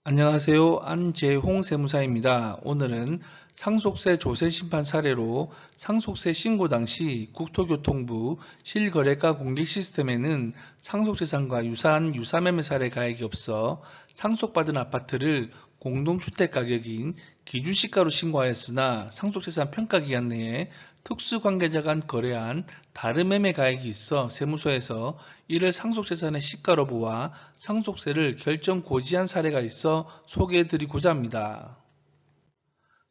안녕하세요. 안재홍 세무사입니다. 오늘은 상속세 조세심판 사례로 상속세 신고 당시 국토교통부 실거래가 공개 시스템에는 상속재산과 유사한 유사매매 사례 가액이 없어 상속받은 아파트를 공동주택가격인 기준시가로 신고하였으나 상속재산 평가기간 내에 특수관계자 간 거래한 다른 매매 가액이 있어 세무서에서 이를 상속재산의 시가로 보아 상속세를 결정 고지한 사례가 있어 소개해드리고자 합니다.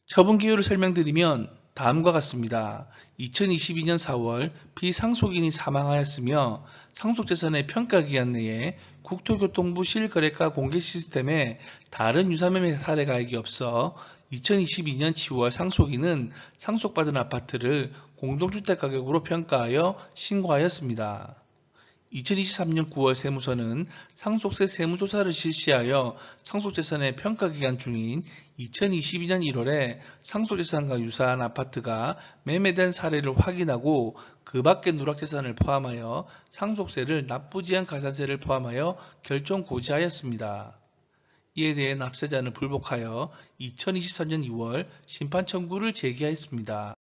처분 기호를 설명드리면 다음과 같습니다. 2022년 4월 비상속인이 사망하였으며 상속재산의 평가기간 내에 국토교통부 실거래가 공개 시스템에 다른 유사매매 사례 가액이 없어 2022년 10월 상속인은 상속받은 아파트를 공동주택 가격으로 평가하여 신고하였습니다. 2023년 9월 세무서는 상속세 세무조사를 실시하여 상속재산의 평가기간 중인 2022년 1월에 상속재산과 유사한 아파트가 매매된 사례를 확인하고 그 밖의 누락재산을 포함하여 상속세를 납부지한 가산세를 포함하여 결정 고지하였습니다. 이에 대해 납세자는 불복하여 2023년 2월 심판 청구를 제기하였습니다.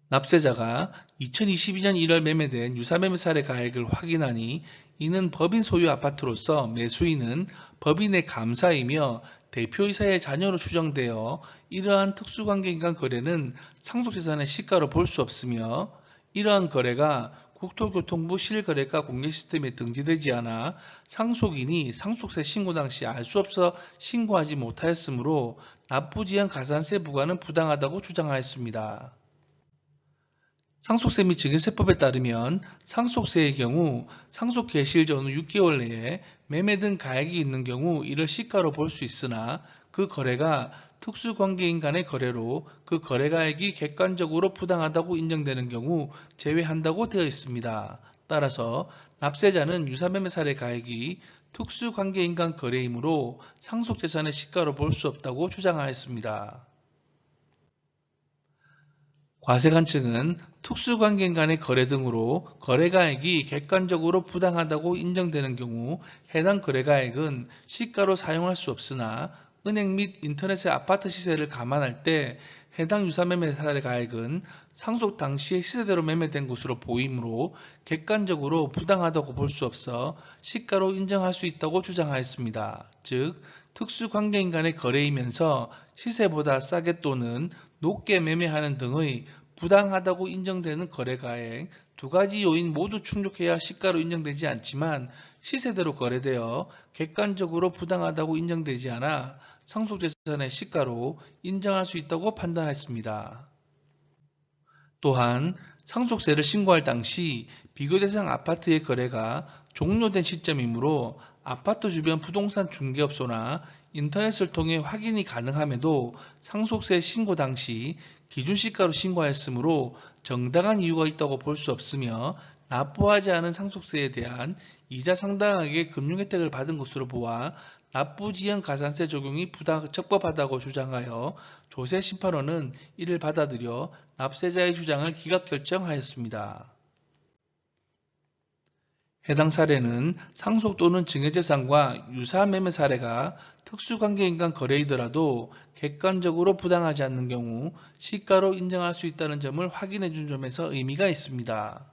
납세자가 2022년 1월 매매된 유사매매 사례 가액을 확인하니 이는 법인 소유 아파트로서 매수인은 법인의 감사이며 대표이사의 자녀로 추정되어 이러한 특수관계인 간 거래는 상속재산의 시가로 볼 수 없으며 이러한 거래가 국토교통부 실거래가 공개 시스템에 등재되지 않아 상속인이 상속세 신고 당시 알 수 없어 신고하지 못하였으므로 납부지한 가산세 부과는 부당하다고 주장하였습니다. 상속세 및 증여세법에 따르면 상속세의 경우 상속 개시일 전후 6개월 내에 매매된 가액이 있는 경우 이를 시가로 볼 수 있으나 그 거래가 특수관계인 간의 거래로 그 거래가액이 객관적으로 부당하다고 인정되는 경우 제외한다고 되어 있습니다. 따라서 납세자는 유사매매 사례 가액이 특수관계인 간 거래이므로 상속재산의 시가로 볼 수 없다고 주장하였습니다. 과세관청은 특수관계인 간의 거래 등으로 거래가액이 객관적으로 부당하다고 인정되는 경우 해당 거래가액은 시가로 사용할 수 없으나 은행 및 인터넷의 아파트 시세를 감안할 때 해당 유사매매 사례 가액은 상속 당시의 시세대로 매매된 것으로 보이므로 객관적으로 부당하다고 볼 수 없어 시가로 인정할 수 있다고 주장하였습니다. 즉, 특수관계인 간의 거래이면서 시세보다 싸게 또는 높게 매매하는 등의 부당하다고 인정되는 거래가액 두 가지 요인 모두 충족해야 시가로 인정되지 않지만 시세대로 거래되어 객관적으로 부당하다고 인정되지 않아 상속재산의 시가로 인정할 수 있다고 판단했습니다. 또한 상속세를 신고할 당시 비교 대상 아파트의 거래가 종료된 시점이므로 아파트 주변 부동산 중개업소나 인터넷을 통해 확인이 가능함에도 상속세 신고 당시 기준시가로 신고하였으므로 정당한 이유가 있다고 볼 수 없으며 납부하지 않은 상속세에 대한 이자 상당하게 금융혜택을 받은 것으로 보아 납부지연 가산세 적용이 적법하다고 주장하여 조세심판원은 이를 받아들여 납세자의 주장을 기각 결정하였습니다. 해당 사례는 상속 또는 증여재산과 유사한 매매 사례가 특수관계인 간 거래이더라도 객관적으로 부당하지 않는 경우 시가로 인정할 수 있다는 점을 확인해 준 점에서 의미가 있습니다.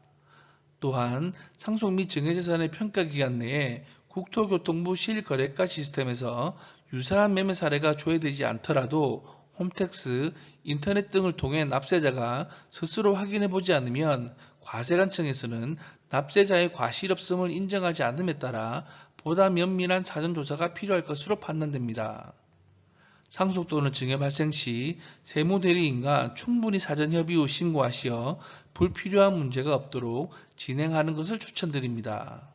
또한 상속 및 증여재산의 평가기간 내에 국토교통부 실거래가 시스템에서 유사한 매매 사례가 조회되지 않더라도 홈택스, 인터넷 등을 통해 납세자가 스스로 확인해보지 않으면 과세관청에서는 납세자의 과실 없음을 인정하지 않음에 따라 보다 면밀한 사전조사가 필요할 것으로 판단됩니다. 상속 또는 증여 발생 시 세무대리인과 충분히 사전 협의 후 신고하시어 불필요한 문제가 없도록 진행하는 것을 추천드립니다.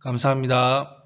감사합니다.